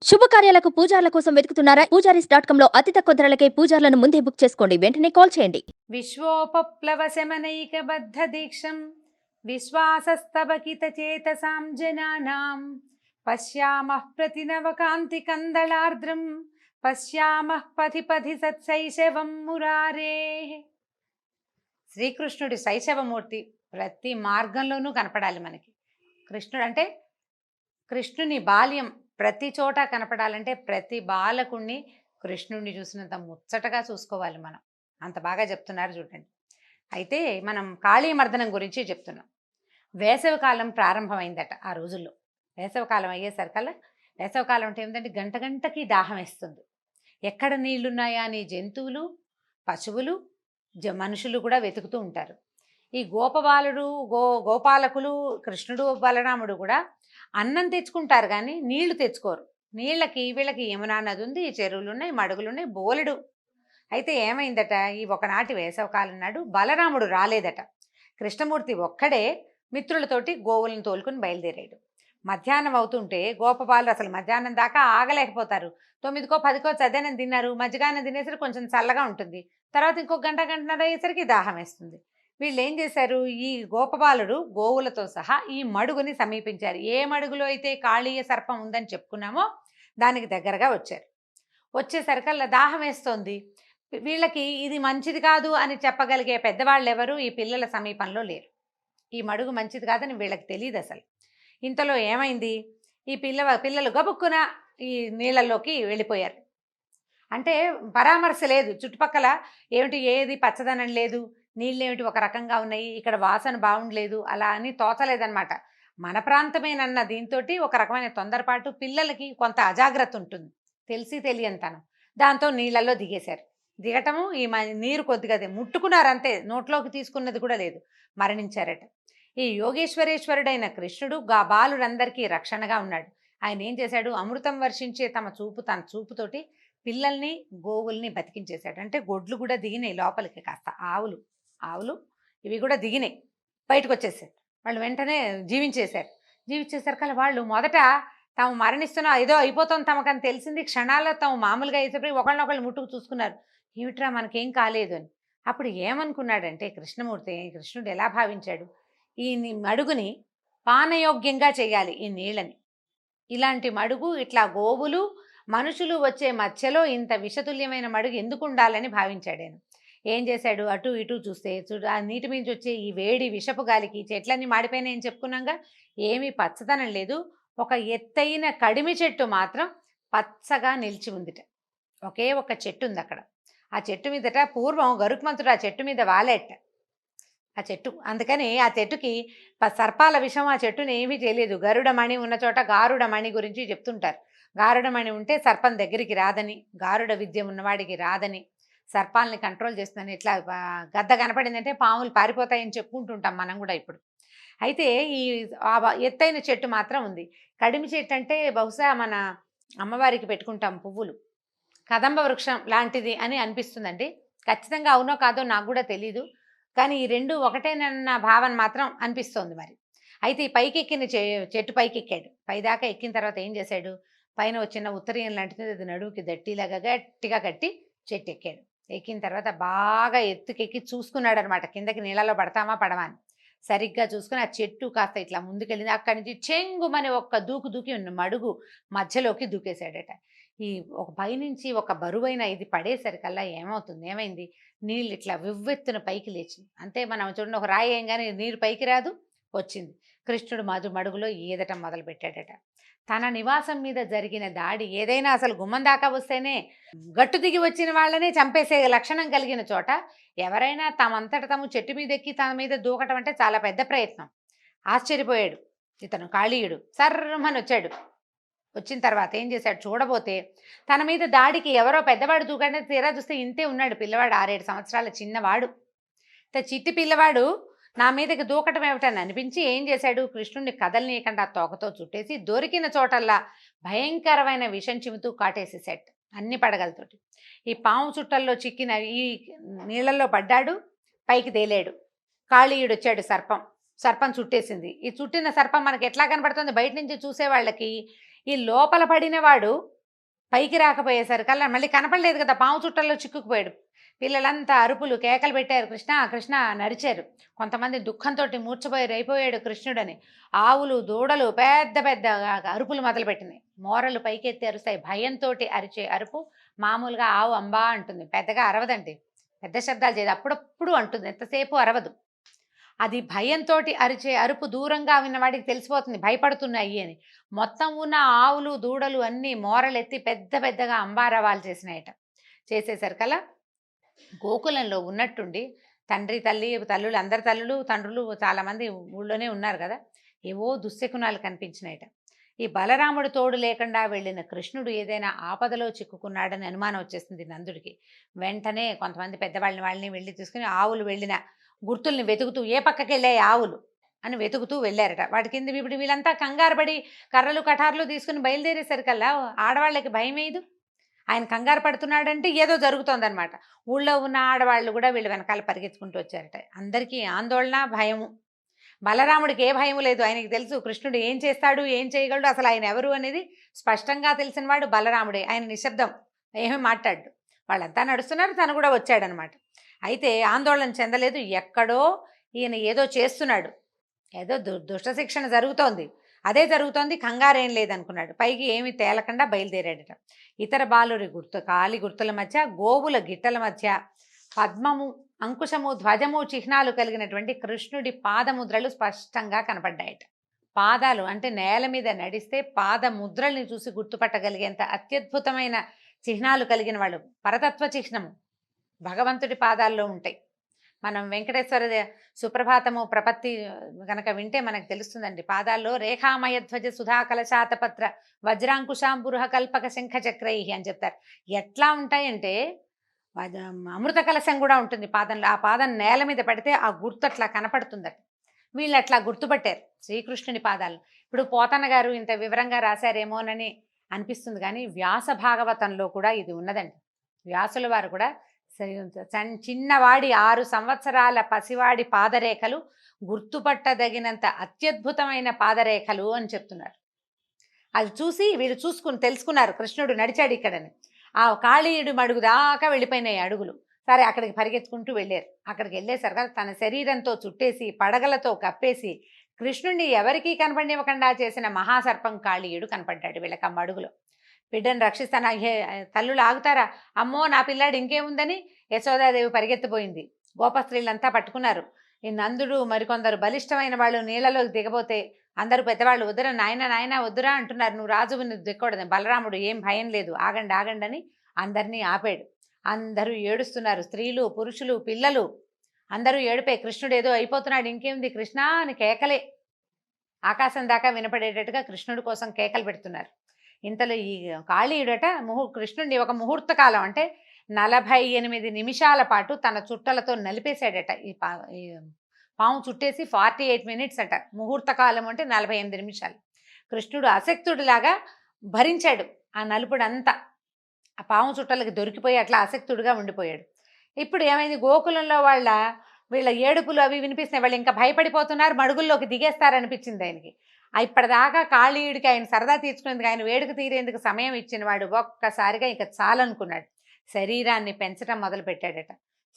శుభకార్యాలకు పూజార్ల కోసం వెతుకుతున్నారా? పూజారీస్.com లో అతి తక్కువ ధరలకే పూజార్లను ముందే బుక్ చేసుకోండి. వెంటనే కాల్ చేయండి. విశ్వోపప్లవ శమనైకబద్ధ దీక్షం విశ్వాసస్తవకిత చేతసాం జనానాం పశ్యామః ప్రతినవకాంతి కందళార్ద్రం పశ్యామః పథి పథి సత్శైశవం మురారేః. శ్రీకృష్ణుడి శైశవమూర్తి ప్రతి మార్గంలోనూ కనపడాలి మనకి. కృష్ణుడు అంటే కృష్ణుని బాల్యం ప్రతి చోట కనపడాలంటే ప్రతి బాలకుణ్ణి కృష్ణుడిని చూసినంత ముచ్చటగా చూసుకోవాలి మనం. అంత బాగా చెప్తున్నారు చూడండి. అయితే మనం కాళీమర్దనం గురించి చెప్తున్నాం. వేసవికాలం ప్రారంభమైందట ఆ రోజుల్లో. వేసవికాలం అయ్యేసరికల్లా, వేసవికాలం అంటే ఏమిటంటే గంట గంటకి దాహం వేస్తుంది. ఎక్కడ నీళ్లున్నాయా అని జంతువులు, పశువులు, మనుషులు కూడా వెతుకుతూ ఉంటారు. ఈ గోపబాలుడు గోపాలకులు కృష్ణుడు బలరాముడు కూడా అన్నం తెచ్చుకుంటారు కానీ నీళ్లు తెచ్చుకోరు. నీళ్ళకి వీళ్ళకి యమునా నది ఉంది, చెరువులు ఉన్నాయి, మడుగులు ఉన్నాయి, బోలెడు. అయితే ఏమైందట, ఈ ఒకనాటి వేసవకాలం నాడు బలరాముడు రాలేదట. కృష్ణమూర్తి ఒక్కడే మిత్రులతోటి గోవులను తోలుకుని బయలుదేరాడు. మధ్యాహ్నం అవుతుంటే గోపబాలు అసలు మధ్యాహ్నం దాకా ఆగలేకపోతారు. 9కో 10కో చద్దనం తిన్నారు, మజ్జిగానం తినేసరికి కొంచెం చల్లగా ఉంటుంది. తర్వాత ఇంకో గంటన్నర అయ్యేసరికి దాహం వేస్తుంది. వీళ్ళు ఏం చేశారు, ఈ గోపబాలుడు గోవులతో సహా ఈ మడుగుని సమీపించారు. ఏ మడుగులో అయితే కాళీయ సర్పం ఉందని చెప్పుకున్నామో దానికి దగ్గరగా వచ్చారు. వచ్చేసరికల్లా దాహం వేస్తోంది. వీళ్ళకి ఇది మంచిది కాదు అని చెప్పగలిగే పెద్దవాళ్ళు ఎవరు ఈ పిల్లల సమీపంలో లేరు. ఈ మడుగు మంచిది కాదని వీళ్ళకి తెలియదు అసలు. ఇంతలో ఏమైంది, ఈ పిల్లలు గబుక్కున ఈ నీళ్ళల్లోకి వెళ్ళిపోయారు. అంటే పరామర్శ లేదు, చుట్టుపక్కల ఏమిటి ఏది పచ్చదనం లేదు, నీళ్ళేమిటి ఒక రకంగా ఉన్నాయి, ఇక్కడ వాసన బాగుండలేదు, అలా అని తోచలేదన్నమాట. మన ప్రాంతమేనన్న దీంతో ఒక రకమైన తొందరపాటు, పిల్లలకి కొంత అజాగ్రత్త ఉంటుంది, తెలిసి తెలియనితనం. దాంతో నీళ్ళల్లో దిగేశారు. దిగటము ఈ నీరు కొద్దిగా ముట్టుకున్నారంతే, నోట్లోకి తీసుకున్నది కూడా లేదు, మరణించారట. ఈ యోగేశ్వరేశ్వరుడైన కృష్ణుడు బాలురందరికీ రక్షణగా ఉన్నాడు. ఆయన ఏం చేశాడు, అమృతం వర్షించే తన చూపుతోటి పిల్లల్ని గోవుల్ని బతికించేశాడు. అంటే గొడ్లు కూడా దిగినాయి లోపలికి, కాస్త ఆవులు ఇవి కూడా దిగినాయి, బయటకు వచ్చేసారు. వాళ్ళు వెంటనే జీవించేసరికల్లా వాళ్ళు మొదట తాము మరణిస్తున్నా ఏదో అయిపోతాం తమకని తెలిసింది. క్షణాల్లో తాము మామూలుగా అయిపోయి ఒకళ్ళనొకళ్ళు ముట్టుకు చూసుకున్నారు, ఏమిట్రా మనకేం కాలేదు అని. అప్పుడు ఏమనుకున్నాడంటే కృష్ణుడు ఎలా భావించాడు, ఈ మడుగుని పానయోగ్యంగా చేయాలి, ఈ నీళ్ళని. ఇలాంటి మడుగు, ఇట్లా గోవులు మనుషులు వచ్చే మధ్యలో ఇంత విషతుల్యమైన మడుగు ఎందుకు ఉండాలని భావించాడు ఆయన. ఏం చేశాడు, అటు ఇటు చూస్తే ఆ నీటి మీద వచ్చే ఈ వేడి విషపు గాలికి చెట్లన్నీ మాడిపోయినాయని చెప్పుకున్నాగా, ఏమీ పచ్చదనం లేదు. ఒక ఎత్తైన కడిమి చెట్టు మాత్రం పచ్చగా నిలిచి ఉందిట. ఒకే ఒక చెట్టు ఉంది అక్కడ. ఆ చెట్టు మీదట పూర్వం గరుత్మంతుడు ఆ చెట్టు మీద వాలేట. ఆ చెట్టు అందుకని ఆ చెట్టుకి సర్పాల విషం ఆ చెట్టుని ఏమీ తెలియదు. గరుడమణి ఉన్న చోట గారుడమణి గురించి చెప్తుంటారు. గారుడమణి ఉంటే సర్పం దగ్గరికి రాదని, గారుడ విద్య ఉన్నవాడికి రాదని, సర్పాలని కంట్రోల్ చేస్తుందని. ఇట్లా గద్ద కనపడిందంటే పాములు పారిపోతాయని చెప్పుకుంటుంటాం మనం కూడా ఇప్పుడు. అయితే ఈ ఎత్తైన చెట్టు మాత్రం ఉంది. కడిమి చెట్టు అంటే బహుశా మన అమ్మవారికి పెట్టుకుంటాం పువ్వులు, కదంబ వృక్షం లాంటిది అని అనిపిస్తుందండి. ఖచ్చితంగా అవునో కాదో నాకు కూడా తెలీదు, కానీ ఈ రెండు ఒకటేనన్న భావన మాత్రం అనిపిస్తోంది మరి. అయితే ఈ పైకి ఎక్కిన చెట్టు పైకి ఎక్కాడు. పైదాకా ఎక్కిన తర్వాత ఏం చేశాడు, పైన వచ్చిన ఉత్తరీయం లాంటిది అది నడువుకి దట్టిలాగా గట్టిగా కట్టి చెట్టు ఎక్కాడు. ఎక్కిన తర్వాత బాగా ఎత్తుకెక్కి చూసుకున్నాడు అనమాట, కిందకి నీళ్ళలో పడతామా పడమా అని. సరిగ్గా చూసుకుని ఆ చెట్టు కాస్త ఇట్లా ముందుకెళ్ళింది. అక్కడి నుంచి చెంగుమని ఒక్క దూకి ఉన్న మడుగు మధ్యలోకి దూకేశాడట. ఈ ఒక పైనుంచి ఒక బరువైన ఇది పడేసరికల్లా ఏమైంది, నీళ్ళు ఇట్లా వివ్వెత్తున పైకి లేచింది. అంతే, మనం చూడండి ఒక రాయి వేయంగానే నీరు పైకి రాదు, వచ్చింది. కృష్ణుడు మడుగులో ఈదటం మొదలు పెట్టాడట. తన నివాసం మీద జరిగిన దాడి ఏదైనా అసలు గుమ్మం దాకా వస్తేనే గట్టు దిగి వచ్చిన వాళ్ళనే చంపేసే లక్షణం కలిగిన చోట ఎవరైనా తమంతట తాము చెట్టు మీద ఎక్కి తన మీద దూకటం అంటే చాలా పెద్ద ప్రయత్నం. ఆశ్చర్యపోయాడు ఇతను కాళీయుడు. సర్రమని వచ్చాడు. వచ్చిన తర్వాత ఏం చేశాడు, చూడబోతే తన మీద దాడికి ఎవరో పెద్దవాడు దూకంటే తీరా చూస్తే ఇంతే ఉన్నాడు పిల్లవాడు, 6-7 సంవత్సరాల చిన్నవాడు. చిట్టి పిల్లవాడు నా మీదకి దూకటం ఏమిటని అనిపించి ఏం చేశాడు, కృష్ణుడిని కదలనీయకుండా తోకతో చుట్టేసి దొరికిన చోటల్లా భయంకరమైన విషం చిముతూ కాటేసేసాడు అన్ని పడగలతోటి. ఈ పాము చుట్టల్లో చిక్కిన ఈ నీళ్ళల్లో పడ్డాడు, పైకి తేలాడు. కాళీయుడు వచ్చాడు, సర్పం చుట్టేసింది. ఈ చుట్టిన సర్పం మనకి ఎట్లా కనపడుతుంది, బయట నుంచి చూసే వాళ్ళకి ఈ లోపల పడిన వాడు పైకి రాకపోయేసరికల్లా మళ్ళీ కనపడలేదు కదా, పాము చుట్టల్లో చిక్కుకుపోయాడు. పిల్లలంతా అరుపులు కేకలు పెట్టారు, కృష్ణ కృష్ణ అని అరిచారు. కొంతమంది దుఃఖంతో మూర్ఛపోయారు, అయిపోయాడు కృష్ణుడని. ఆవులు దూడలు పెద్ద పెద్ద అరుపులు మొదలుపెట్టినాయి. మోరలు పైకెత్తి అరుస్తాయి. భయంతో అరిచే అరుపు మామూలుగా ఆవు అంబా అంటుంది, పెద్దగా అరవదండి, పెద్ద శబ్దాలు చేయదు, అప్పుడప్పుడు అంటుంది, ఎంతసేపు అరవదు. అది భయంతో అరిచే అరుపు దూరంగా విన్నవాడికి తెలిసిపోతుంది భయపడుతున్నాయి అని. మొత్తం ఉన్న ఆవులు దూడలు అన్నీ మోరలెత్తి పెద్ద పెద్దగా అంబారవాలు చేసినాయట. చేసేసరికల్లా గోకులంలో ఉన్నట్టుండి తండ్రి తల్లి తల్లులు, అందరి తల్లులు తండ్రులు చాలామంది ఊళ్ళోనే ఉన్నారు కదా, ఏవో దుశ్శకునాలు కనిపించినాయట. ఈ బలరాముడు తోడు లేకుండా వెళ్ళిన కృష్ణుడు ఏదైనా ఆపదలో చిక్కుకున్నాడని అనుమానం వచ్చేసింది నందుడికి. వెంటనే కొంతమంది వాళ్ళని వెళ్ళి తీసుకుని ఆవులు వెళ్ళిన గుర్తుల్ని వెతుకుతూ, ఏ పక్కకి వెళ్ళాయి ఆవులు అని వెతుకుతూ వెళ్ళారట. వాటి కింద ఇప్పుడు వీళ్ళంతా కంగారు పడి కర్రలు కటార్లు తీసుకుని బయలుదేరేసరికల్లా ఆడవాళ్ళకి భయం వేయదు. ఆయన కంగారు పడుతున్నాడంటే ఏదో జరుగుతోందనమాట. ఊళ్ళో ఉన్న ఆడవాళ్ళు కూడా వీళ్ళు వెనకాల పరిగెత్తుకుంటూ వచ్చారట. అందరికీ ఆందోళన, భయము. బలరాముడికి ఏ భయం లేదు, ఆయనకి తెలుసు కృష్ణుడు ఏం చేస్తాడు, ఏం చేయగలడు, అసలు ఆయన ఎవరు అనేది స్పష్టంగా తెలిసినవాడు బలరాముడే. ఆయన నిశ్శబ్దం, ఏమీ మాట్లాడు. వాళ్ళంతా నడుస్తున్నారు, తను కూడా వచ్చాడనమాట. అయితే ఆందోళన చెందలేదు. ఎక్కడో ఈయన ఏదో చేస్తున్నాడు, ఏదో దుష్ట శిక్షణ జరుగుతోంది, అదే జరుగుతోంది, కంగారేం లేదనుకున్నాడు. పైకి ఏమి తేలకుండా బయలుదేరాడట. ఇతర బాలురి కాలి గుర్తుల మధ్య, గోవుల గిట్టల మధ్య పద్మము, అంకుశము, ధ్వజము చిహ్నాలు కలిగినటువంటి కృష్ణుడి పాదముద్రలు స్పష్టంగా కనపడ్డాయట. పాదాలు అంటే నేల మీద నడిస్తే పాదముద్రల్ని చూసి గుర్తుపట్టగలిగేంత అత్యద్భుతమైన చిహ్నాలు కలిగిన వాళ్ళు. పరతత్వ చిహ్నము భగవంతుడి పాదాల్లో ఉంటాయి. మనం వెంకటేశ్వర సుప్రభాతము ప్రపత్తి కనుక వింటే మనకు తెలుస్తుందండి. పాదాల్లో రేఖామయ ధ్వజ సుధా కలశాతపత్ర వజ్రాంకుశాంబురుహ కల్పక శంఖ చక్రై అని చెప్తారు. ఎట్లా ఉంటాయంటే అమృత కలశం కూడా ఉంటుంది పాదంలో. ఆ పాదం నేల మీద పడితే ఆ గుర్తు అట్లా కనపడుతుందట. వీళ్ళు అట్లా గుర్తుపట్టారు శ్రీకృష్ణుని పాదాలు. ఇప్పుడు పోతన్న గారు ఇంత వివరంగా రాశారేమోనని అనిపిస్తుంది, కానీ వ్యాస భాగవతంలో కూడా ఇది ఉన్నదండి. వ్యాసుల వారు కూడా చిన్నవాడి 6 సంవత్సరాల పసివాడి పాదరేఖలు గుర్తుపట్టదగినంత అత్యద్భుతమైన పాదరేఖలు అని చెప్తున్నారు. అది చూసి వీళ్ళు తెలుసుకున్నారు కృష్ణుడు నడిచాడు ఇక్కడని. ఆ కాళీయుడు మడుగు దాకా వెళ్ళిపోయినాయి అడుగులు. సరే అక్కడికి పరిగెత్తుకుంటూ వెళ్ళారు. అక్కడికి వెళ్ళేసరికి తన శరీరంతో చుట్టేసి పడగలతో కప్పేసి కృష్ణుడిని ఎవరికీ కనపడివ్వకుండా చేసిన మహాసర్పం కాళీయుడు కనపడ్డాడు వీళ్ళకి ఆ మడుగులో. బిడ్డను రక్షిస్తాను, తల్లులు ఆగుతారా, అమ్మో నా పిల్లాడు ఇంకేముందని యశోదాదేవి పరిగెత్తిపోయింది. గోపస్త్రీలంతా పట్టుకున్నారు. ఈ నందుడు మరికొందరు బలిష్టమైన వాళ్ళు నీళ్ళలోకి దిగబోతే అందరూ పెద్దవాళ్ళు వద్దురా నాయన నాయన వద్దురా అంటున్నారు, నువ్వు రాజువు దిక్కకూడదు. బలరాముడు ఏం భయం లేదు, ఆగండి ఆగండి అని అందరినీ ఆపాడు. అందరూ ఏడుస్తున్నారు, స్త్రీలు పురుషులు పిల్లలు అందరూ ఏడిపోయి. కృష్ణుడు ఏదో అయిపోతున్నాడు, ఇంకేముంది కృష్ణ అని కేకలే ఆకాశం దాకా వినపడేటట్టుగా కృష్ణుడి కోసం కేకలు పెడుతున్నారు. ఇంతలో ఈ కాళీయుడట కృష్ణుడిని ఒక ముహూర్త కాలం అంటే 48 నిమిషాల పాటు తన చుట్టలతో నలిపేశాడట. ఈ పాము చుట్టేసి 48 మినిట్స్ అట. ముహూర్త కాలం అంటే 48 నిమిషాలు. కృష్ణుడు అశక్తుడిలాగా భరించాడు ఆ నలుపుడంతా. ఆ పాము చుట్టలకి దొరికిపోయి అట్లా అశక్తుడిగా ఉండిపోయాడు. ఇప్పుడు ఏమైంది, గోకులంలో వీళ్ళ ఏడుపులు అవి వినిపిస్తున్నాయి. వాళ్ళు ఇంకా భయపడిపోతున్నారు, మడుగుల్లోకి దిగేస్తారనిపించింది ఆయనకి. ఇప్పటిదాకా కాళీయుడికి ఆయన సరదా తీర్చుకునేందుకు, ఆయన వేడుక తీరేందుకు సమయం ఇచ్చిన వాడు ఒక్కసారిగా ఇక చాలనుకున్నాడు. శరీరాన్ని పెంచడం మొదలుపెట్టాడట.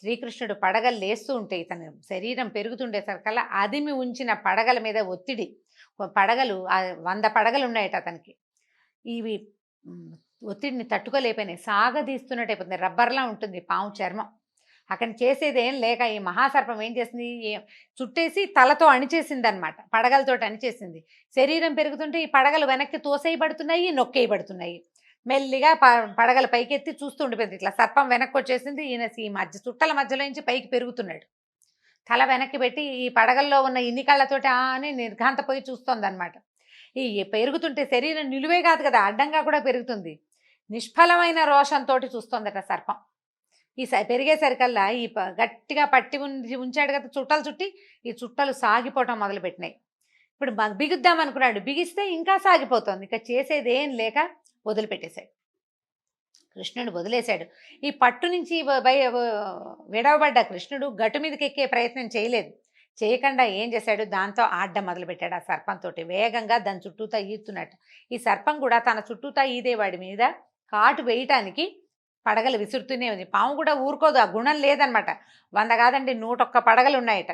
శ్రీకృష్ణుడు పడగలు లేస్తూ ఉంటే ఇతను శరీరం పెరుగుతుండేసరికల్లా అదిమి ఉంచిన పడగల మీద ఒత్తిడి, పడగలు 100 పడగలు ఉన్నాయట అతనికి. ఇవి ఒత్తిడిని తట్టుకోలేకపోయినాయి, సాగదీస్తున్నట్టు అయిపోతుంది. రబ్బర్లా ఉంటుంది పాము చర్మం. అక్కడ చేసేది ఏం లేక ఈ మహాసర్పం ఏం చేసింది, చుట్టేసి తలతో అణిచేసింది అనమాట, పడగలతో అణిచేసింది. శరీరం పెరుగుతుంటే ఈ పడగలు వెనక్కి తోసేయబడుతున్నాయి, నొక్కేయబడుతున్నాయి. మెల్లిగా పడగల పైకెత్తి చూస్తూ ఉండిపోయింది. ఇట్లా సర్పం వెనక్కి వచ్చేసింది. ఈయన ఈ చుట్టల మధ్యలో నుంచి పైకి పెరుగుతున్నాడు. తల వెనక్కి పెట్టి ఈ పడగల్లో ఉన్న ఇన్ని కళ్ళతోటి అని నిర్ఘాంతపోయి చూస్తోంది అనమాట. ఈ పెరుగుతుంటే శరీరం నిలువే కాదు కదా, అడ్డంగా కూడా పెరుగుతుంది. నిష్ఫలమైన రోషంతో చూస్తోందట సర్పం. ఈ పెరిగేసరికల్లా ఈ గట్టిగా పట్టి ఉంచాడు కదా చుట్టలు చుట్టి, ఈ చుట్టలు సాగిపోవటం మొదలుపెట్టినాయి. ఇప్పుడు బిగుద్దాం అనుకున్నాడు, బిగిస్తే ఇంకా సాగిపోతుంది. ఇక చేసేది ఏం లేక వదిలిపెట్టేశాడు. కృష్ణుడు వదిలేశాడు. ఈ పట్టు నుంచి విడవబడ్డ కృష్ణుడు గట్టు మీదకి ఎక్కే ప్రయత్నం చేయలేదు. చేయకుండా ఏం చేశాడు, దాంతో ఆడ్డం మొదలుపెట్టాడు. ఆ సర్పంతో వేగంగా దాని చుట్టూతా ఈదుతున్నట్టు. ఈ సర్పం కూడా తన చుట్టూతా ఈదే వాడి మీద కాటు వేయటానికి పడగలు విసురుతూనే ఉంది. పాము కూడా ఊరుకోదు, ఆ గుణం లేదనమాట. 100 కాదండి 101 పడగలు ఉన్నాయట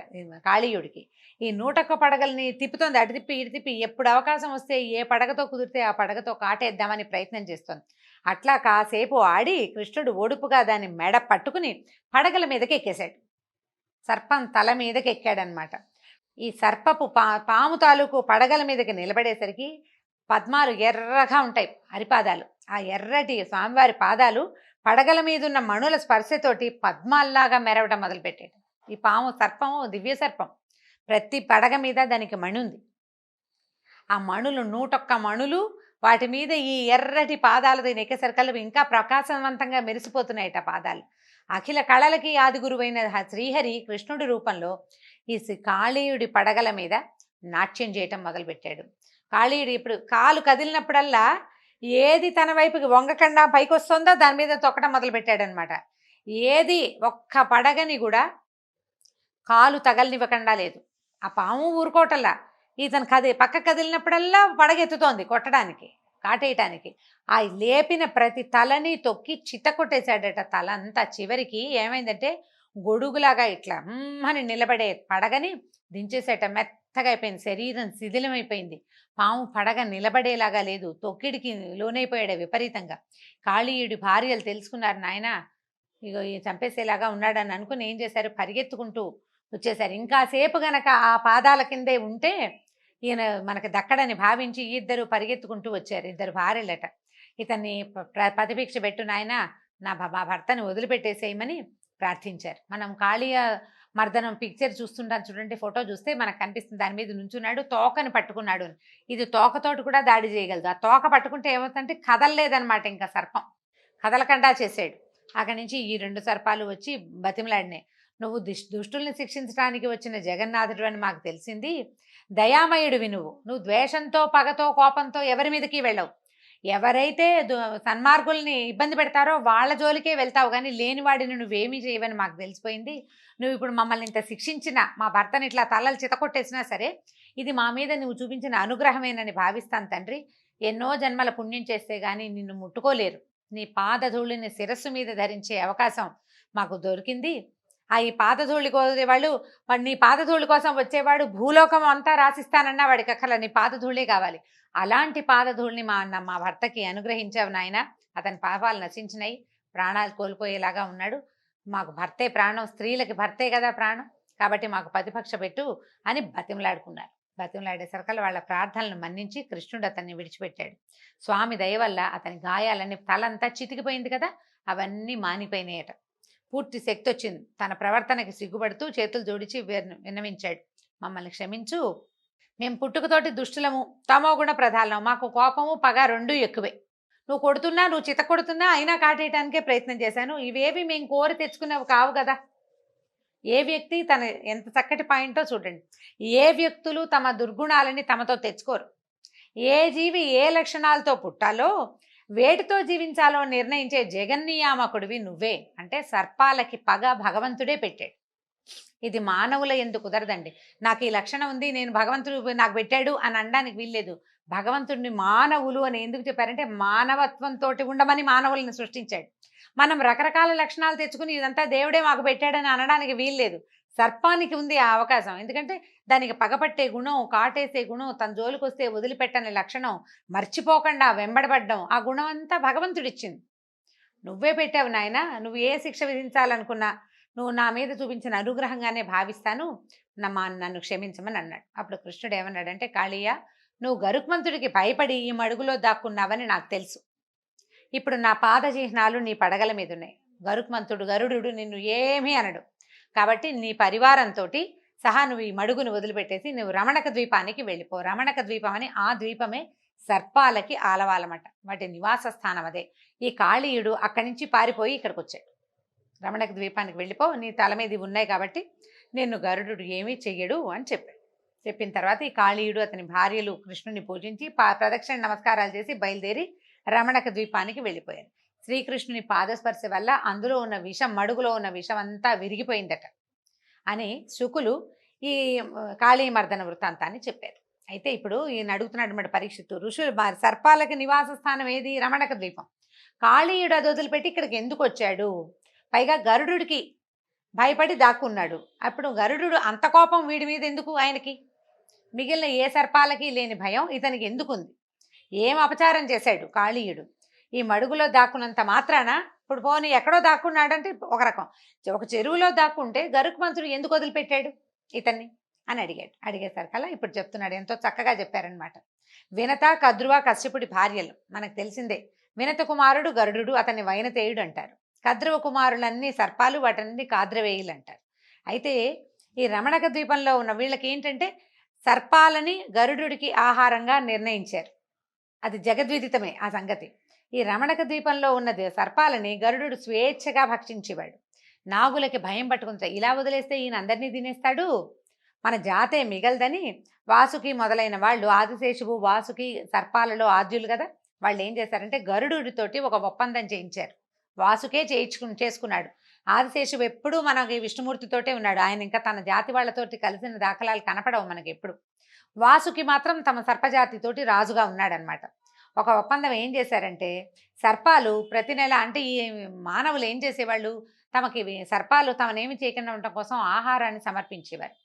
కాళీయుడికి. ఈ 101 పడగల్ని తిప్పుతోంది, అటు తిప్పి ఇటు తిప్పి. ఎప్పుడు అవకాశం వస్తే ఏ పడగతో కుదిరితే ఆ పడగతో కాటేద్దామని ప్రయత్నం చేస్తోంది. అట్లా కాసేపు ఆడి కృష్ణుడు ఒడుపుగా దాని మెడ పట్టుకుని పడగల మీదకి ఎక్కేశాడు. సర్పం తల మీదకి ఎక్కాడనమాట. ఈ సర్పపు పాము తాలూకు పడగల మీదకి నిలబడేసరికి పద్మాలు ఎర్రగా ఉంటాయి అరిపాదాలు. ఆ ఎర్రటి స్వామివారి పాదాలు పడగల మీద ఉన్న మణుల స్పర్శతోటి పద్మాల్లాగా మెరవడం మొదలుపెట్టాడు. ఈ పాము సర్పము దివ్య సర్పం. ప్రతి పడగ మీద దానికి మణి ఉంది. ఆ మణులు 101 మణులు, వాటి మీద ఈ ఎర్రటి పాదాలతో నెక్కేసరికల్లా ఇంకా ప్రకాశవంతంగా మెరిసిపోతున్నాయట పాదాలు. అఖిల కళలకి ఆది గురువైన శ్రీహరి కృష్ణుడి రూపంలో ఈ కాళీయుడి పడగల మీద నాట్యం చేయటం మొదలుపెట్టాడు. కాళీయుడు ఇప్పుడు కాలు కదిలినప్పుడల్లా ఏది తన వైపుకి వంగకుండా పైకి వస్తుందో దాని మీద తొక్కడం మొదలుపెట్టాడనమాట. ఏది ఒక్క పడగని కూడా కాలు తగలనివ్వకుండా లేదు. ఆ పాము ఊరుకోవటల్లా ఇతను పక్క కదిలినప్పుడల్లా పడగెత్తుతోంది కొట్టడానికి, కాటేయటానికి. ఆ లేపిన ప్రతి తలని తొక్కి చిత్త కొట్టేశాడట. తల అంతా చివరికి ఏమైందంటే గొడుగులాగా ఇట్లా అని నిలబడే పడగని దించేసేట. మెత్తగా అయిపోయింది, శరీరం శిథిలమైపోయింది. పాము పడగ నిలబడేలాగా లేదు, తొక్కిడికి లోనైపోయాడు విపరీతంగా. కాళీయుడి భార్యలు తెలుసుకున్నారు, నాయన ఇగో ఈ చంపేసేలాగా ఉన్నాడని అనుకుని ఏం చేశారు, పరిగెత్తుకుంటూ వచ్చేసారు. ఇంకాసేపు గనక ఆ పాదాల కిందే ఉంటే ఈయన మనకు దక్కడని భావించి ఇద్దరు పరిగెత్తుకుంటూ వచ్చారు. ఇద్దరు భార్యలట. ఇతన్ని ప్రతిభిక్ష పెట్టు నాయన, మా భర్తని వదిలిపెట్టేసేయమని ప్రార్థించారు. మనం కాళీయ మర్దనం పిక్చర్ చూస్తుంటాం చూడండి, ఫోటో చూస్తే మనకు కనిపిస్తుంది. దాని మీద నుంచున్నాడు, తోకని పట్టుకున్నాడు. ఇది తోకతోటి కూడా దాడి చేయగలదు. ఆ తోక పట్టుకుంటే ఏమవుతుందంటే కదలలేదనమాట, ఇంకా సర్పం కదలకుండా చేసాడు. అక్కడి నుంచి ఈ 2 సర్పాలు వచ్చి బతిమలాడినాయి. నువ్వు దుష్టుల్ని శిక్షించడానికి వచ్చిన జగన్నాథుడు అని మాకు తెలిసింది. దయామయుడివి నువ్వు ద్వేషంతో, పగతో, కోపంతో ఎవరి మీదకి వెళ్ళవు. ఎవరైతే సన్మార్గుల్ని ఇబ్బంది పెడతారో వాళ్ళ జోలికే వెళ్తావు, కానీ లేనివాడిని నువ్వేమీ చేయవని మాకు తెలిసిపోయింది. నువ్వు ఇప్పుడు మమ్మల్ని ఇంత శిక్షించిన, మా భర్తని ఇట్లా తలలు చితకొట్టేసినా సరే ఇది మా మీద నువ్వు చూపించిన అనుగ్రహమేనని భావిస్తాను తండ్రి. ఎన్నో జన్మల పుణ్యం చేస్తే కానీ నిన్ను ముట్టుకోలేరు. నీ పాదధూళిని శిరస్సు మీద ధరించే అవకాశం మాకు దొరికింది. ఈ పాదధూళి కోరేవాళ్ళు, వాడు నీ పాదధూళి కోసం వచ్చేవాడు భూలోకం అంతా రాసిస్తానన్నా వాడికి అక్కర్ల, నీ పాదధూళే కావాలి. అలాంటి పాదధూళిని మా భర్తకి అనుగ్రహించావు నాయన. అతని పాపాలు నశించినాయి, ప్రాణాలు కోల్పోయేలాగా ఉన్నాడు. మాకు భర్తే ప్రాణం, స్త్రీలకి భర్తే కదా ప్రాణం, కాబట్టి మాకు ప్రతిపక్ష పెట్టు అని బతిమలాడుకున్నారు. బతిమలాడేసరికల్లా వాళ్ళ ప్రార్థనలను మన్నించి కృష్ణుడు అతన్ని విడిచిపెట్టాడు. స్వామి దయ వల్ల అతని గాయాలన్నీ, తలంతా చితికిపోయింది కదా, అవన్నీ మానిపోయినాయట. పూర్తి శక్తి వచ్చింది. తన ప్రవర్తనకి సిగ్గుపడుతూ చేతులు జోడించి విన్నవించాడు, మమ్మల్ని క్షమించు, మేము పుట్టుకతోటి దుష్టులము, తమోగుణ ప్రధానం, మాకు కోపము పగ 2 ఎక్కువే. నువ్వు కొడుతున్నా, నువ్వు చిత కొడుతున్నా అయినా కాటేయటానికే ప్రయత్నం చేశాను. ఇవేవి మేము కోరి తెచ్చుకునేవి కావు కదా. ఏ వ్యక్తి తన ఎంత చక్కటి పాయింటో చూడండి. ఏ వ్యక్తులు తమ దుర్గుణాలని తమతో తెచ్చుకోరు. ఏ జీవి ఏ లక్షణాలతో పుట్టాలో, వేటితో జీవించాలో నిర్ణయించే జగన్నియామకుడివి నువ్వే. అంటే సర్పాలకి పగ భగవంతుడే పెట్టాడు. ఇది మానవుల ఎందుకు కుదరదండి. నాకు ఈ లక్షణం ఉంది, నేను భగవంతుడు నాకు పెట్టాడు అని అనడానికి వీల్లేదు. భగవంతుడిని మానవులు అని ఎందుకు చెప్పారంటే మానవత్వంతో ఉండమని మానవులను సృష్టించాడు. మనం రకరకాల లక్షణాలు తెచ్చుకుని ఇదంతా దేవుడే మాకు పెట్టాడని అనడానికి వీల్లేదు. సర్పానికి ఉంది ఆ అవకాశం. ఎందుకంటే దానికి పగపట్టే గుణం, కాటేసే గుణం, తన జోలికి వస్తే వదిలిపెట్టని లక్షణం, మర్చిపోకుండా వెంబడబడ్డం, ఆ గుణం అంతా భగవంతుడిచ్చింది. నువ్వే పెట్టావు నాయన. నువ్వు ఏ శిక్ష విధించాలనుకున్నా నువ్వు నా మీద చూపించిన అనుగ్రహంగానే భావిస్తాను, నన్ను క్షమించమని అన్నాడు. అప్పుడు కృష్ణుడు ఏమన్నాడంటే, కాళీయ, నువ్వు గరుత్మంతుడికి భయపడి ఈ మడుగులో దాక్కున్నావని నాకు తెలుసు. ఇప్పుడు నా పాద చిహ్నాలు నీ పడగల మీద ఉన్నాయి. గరుడు నిన్ను ఏమీ అనడు. కాబట్టి నీ పరివారంతో సహా నువ్వు ఈ మడుగును వదిలిపెట్టేసి నువ్వు రమణక ద్వీపానికి వెళ్ళిపో. రమణక ద్వీపం అని ఆ ద్వీపమే సర్పాలకి ఆలవాలన్నమాట, వాటి నివాస స్థానం అదే. ఈ కాళీయుడు అక్కడి నుంచి పారిపోయి ఇక్కడికి వచ్చాడు. రమణక ద్వీపానికి వెళ్ళిపో, నీ తల మీద ఉన్నాయి కాబట్టి నిన్ను గరుడు ఏమీ చెయ్యడు అని చెప్పాడు. చెప్పిన తర్వాత ఈ కాళీయుడు అతని భార్యలు కృష్ణుని పూజించి ప్రదక్షిణ నమస్కారాలు చేసి బయలుదేరి రమణక ద్వీపానికి వెళ్ళిపోయారు. శ్రీకృష్ణుని పాదస్పర్శ వల్ల అందులో ఉన్న విషం, మడుగులో ఉన్న విషం అంతా విరిగిపోయిందట అని శుకులు ఈ కాళీమర్దన వృత్తాంతాన్ని చెప్పారు. అయితే ఇప్పుడు ఈయన అడుగుతున్నాడు అన్నమాట పరీక్షిత్తు, ఋషులు సర్పాలకి నివాస స్థానం ఏది? రమణక ద్వీపం. కాళీయుడు అది వదిలిపెట్టి ఇక్కడికి ఎందుకు వచ్చాడు, పైగా గరుడుకి భయపడి దాక్కున్నాడు. అప్పుడు గరుడు అంత కోపం వీడి మీద ఎందుకు ఆయనకి? మిగిలిన ఏ సర్పాలకి లేని భయం ఇతనికి ఎందుకుంది? ఏం అపచారం చేశాడు కాళీయుడు? ఈ మడుగులో దాక్కున్నంత మాత్రాన, ఇప్పుడు పోనీ ఎక్కడో దాక్కున్నాడంటే ఒక రకం, ఒక చెరువులో దాక్కుంటే గరుత్మంతుడు ఎందుకు వదిలిపెట్టాడు ఇతన్ని అని అడిగాడు. అడిగేసరికల్లా ఇప్పుడు చెప్తున్నాడు, ఎంతో చక్కగా చెప్పారనమాట. వినత, కద్రువ, కశ్యపుడి భార్యలు మనకు తెలిసిందే. వినత కుమారుడు గరుడు, అతన్ని వైనతేయుడు అంటారు. కద్రువ కుమారులన్నీ సర్పాలు, వాటన్ని కాద్రవేయులు అంటారు. అయితే ఈ రమణక ద్వీపంలో ఉన్న వీళ్ళకి ఏంటంటే సర్పాలని గరుడుకి ఆహారంగా నిర్ణయించారు. అది జగద్విదితమే ఆ సంగతి. ఈ రమణక ద్వీపంలో ఉన్న సర్పాలని గరుడు స్వేచ్ఛగా భక్షించేవాడు. నాగులకి భయం పట్టుకుంటా, ఇలా వదిలేస్తే ఈయన అందరినీ తినేస్తాడు, మన జాతే మిగలదని వాసుకి మొదలైన వాళ్ళు, ఆదిశేషువు వాసుకి సర్పాలలో ఆద్యులు కదా, వాళ్ళు ఏం చేశారంటే గరుడుతోటి ఒక ఒప్పందం చేయించారు. వాసుకే చేసుకున్నాడు. ఆదిశేషువు ఎప్పుడూ మనకి విష్ణుమూర్తితోటే ఉన్నాడు. ఆయన ఇంకా తన జాతి వాళ్ళతోటి కలిసిన దాఖలాలు కనపడవు మనకి ఎప్పుడు. వాసుకి మాత్రం తమ సర్పజాతితోటి రాజుగా ఉన్నాడనమాట. ఒక ఒప్పందం ఏం చేశారంటే, సర్పాలు ప్రతి నెల, అంటే ఈ మానవులు ఏం చేసేవాళ్ళు, తమకి సర్పాలు తమనేమి చేయకుండా ఉండటం కోసం ఆహారాన్ని సమర్పించేవారు.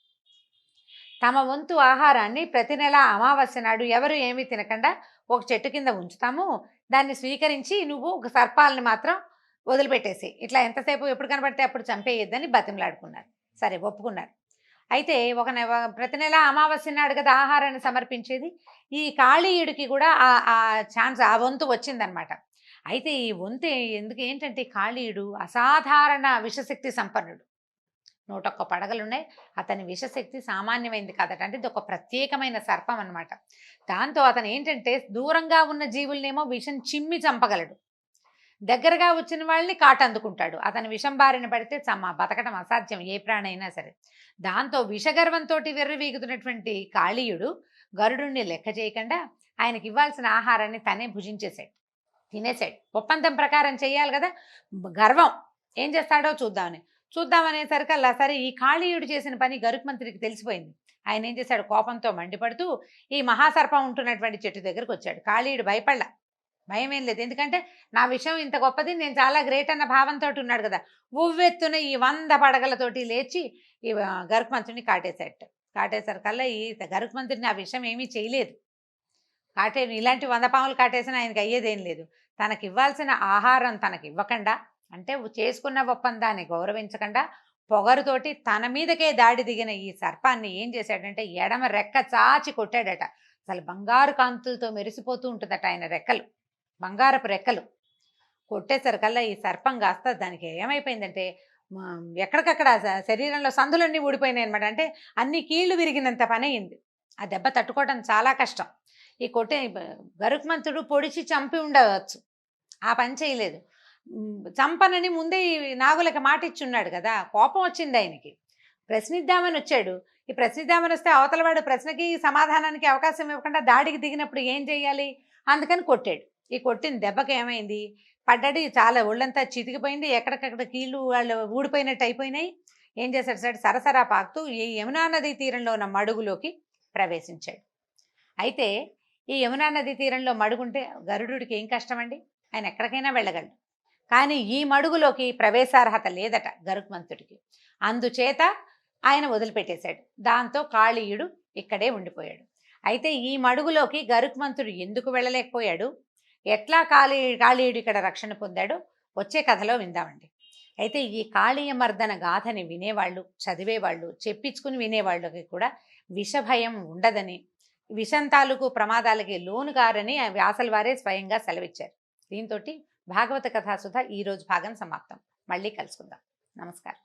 తమ వంతు ఆహారాన్ని ప్రతి నెల అమావాస్య నాడు ఎవరు ఏమీ తినకుండా ఒక చెట్టు కింద ఉంచుతాము, దాన్ని స్వీకరించి నువ్వు ఒక సర్పాలని మాత్రం వదిలిపెట్టేసి, ఇట్లా ఎంతసేపు ఎప్పుడు కనబడితే అప్పుడు చంపేయొద్దని బతిమలాడుకున్నారు. సరే, ఒప్పుకున్నారు. అయితే ప్రతి నెల అమావాస్య నాడు కదా ఆహారాన్ని సమర్పించేది. ఈ కాళీయుడికి కూడా ఆ ఛాన్స్, ఆ వంతు వచ్చిందనమాట. అయితే ఈ వంతు ఎందుకు ఏంటంటే, కాళీయుడు అసాధారణ విషశక్తి సంపన్నుడు. 101 పడగలున్నాయి. అతని విషశక్తి సామాన్యమైంది కాదట. అంటే ఇది ఒక ప్రత్యేకమైన సర్పం అనమాట. దాంతో అతను ఏంటంటే దూరంగా ఉన్న జీవులనేమో విషం చిమ్మి చంపగలడు, దగ్గరగా వచ్చిన వాళ్ళని కాటందుకుంటాడు. అతని విషం బారిన పడితే బతకడం అసాధ్యం ఏ ప్రాణైనా సరే. దాంతో విషగర్వంతో వెర్రవీగుతున్నటువంటి కాళీయుడు గరుడుని లెక్క చేయకుండా ఆయనకి ఇవ్వాల్సిన ఆహారాన్ని తనే భుజించేశాడు, తినేశాడు. ఒప్పందం ప్రకారం చేయాలి కదా, గర్వం ఏం చేస్తాడో చూద్దామనేసరికల్లా సరే, ఈ కాళీయుడు చేసిన పని గరుత్మంతుడికి తెలిసిపోయింది. ఆయన ఏం చేశాడు, కోపంతో మండిపడుతూ ఈ మహాసర్పం ఉంటున్నటువంటి చెట్టు దగ్గరకు వచ్చాడు. కాళీయుడు భయపడలా, భయం ఏం లేదు. ఎందుకంటే నా విషయం ఇంత గొప్పది, నేను చాలా గ్రేట్ అన్న భావంతో ఉన్నాడు కదా. ఉవ్వెత్తున ఈ 100 పడగలతోటి లేచి ఈ గరుత్మంతుడిని కాటేసరికల్లా ఈ గరుత్మంతుడిని ఆ విషయం ఏమీ చేయలేదు. ఇలాంటి 100 పాములు కాటేసిన ఆయనకి అయ్యేదేం లేదు. తనకి ఇవ్వాల్సిన ఆహారం తనకి ఇవ్వకుండా, అంటే చేసుకున్న ఒప్పందాన్ని గౌరవించకుండా, పొగరుతోటి తన మీదకే దాడి దిగిన ఈ సర్పాన్ని ఏం చేశాడంటే ఎడమ రెక్క చాచి కొట్టాడట. అసలు బంగారు కాంతులతో మెరిసిపోతూ ఉంటుందట ఆయన రెక్కలు, బంగారపు రెక్కలు. కొట్టేసరికల్లా ఈ సర్పం కాస్త దానికి ఏమైపోయిందంటే ఎక్కడికక్కడ శరీరంలో సందులన్నీ ఊడిపోయినాయి అనమాట. అంటే అన్ని కీళ్లు విరిగినంత పని అయింది. ఆ దెబ్బ తట్టుకోవడం చాలా కష్టం. ఈ గరుత్మంతుడు పొడిచి చంపి ఉండవచ్చు, ఆ పని చేయలేదు. చంపనని ముందే ఈ నాగులకి మాట ఇచ్చున్నాడు కదా, కోపం వచ్చింది ఆయనకి. ప్రశ్నిద్దామని వచ్చాడు. ఈ ప్రశ్నిద్దామని వస్తే అవతలవాడు ప్రశ్నకి సమాధానానికి అవకాశం ఇవ్వకుండా దాడికి దిగినప్పుడు ఏం చేయాలి, అందుకని కొట్టాడు. ఈ కొట్టిన దెబ్బకి ఏమైంది, పడ్డాడు, చాలా ఒళ్ళంతా చితికిపోయింది, ఎక్కడికక్కడ కీళ్ళు వాళ్ళు ఊడిపోయినట్టు అయిపోయినాయి. ఏం చేశాడు, సరసరా పాకుతూ ఈ యమునా నదీ తీరంలో ఉన్న మడుగులోకి ప్రవేశించాడు. అయితే ఈ యమునా నదీ తీరంలో మడుగుంటే గరుడుకి ఏం కష్టమండి, ఆయన ఎక్కడికైనా వెళ్ళగలడు. కానీ ఈ మడుగులోకి ప్రవేశార్హత లేదట గరుత్మంతుడికి. అందుచేత ఆయన వదిలిపెట్టేశాడు. దాంతో కాళీయుడు ఇక్కడే ఉండిపోయాడు. అయితే ఈ మడుగులోకి గరుత్మంతుడు ఎందుకు వెళ్ళలేకపోయాడు, ఎట్లా కాళీయుడు ఇక్కడ రక్షణ పొందాడు, వచ్చే కథలో విందామండి. అయితే ఈ కాళీయమర్దన గాథని వినేవాళ్ళు, చదివేవాళ్ళు, చెప్పించుకుని వినేవాళ్ళకి కూడా విషభయం ఉండదని, విషం తాలూకు ప్రమాదాలకి లోను కారని వ్యాసల వారే స్వయంగా సెలవిచ్చారు. దీంతో భాగవత కథాసుధ ఈరోజు భాగం సమాప్తం. మళ్ళీ కలుసుకుందాం. నమస్కారం.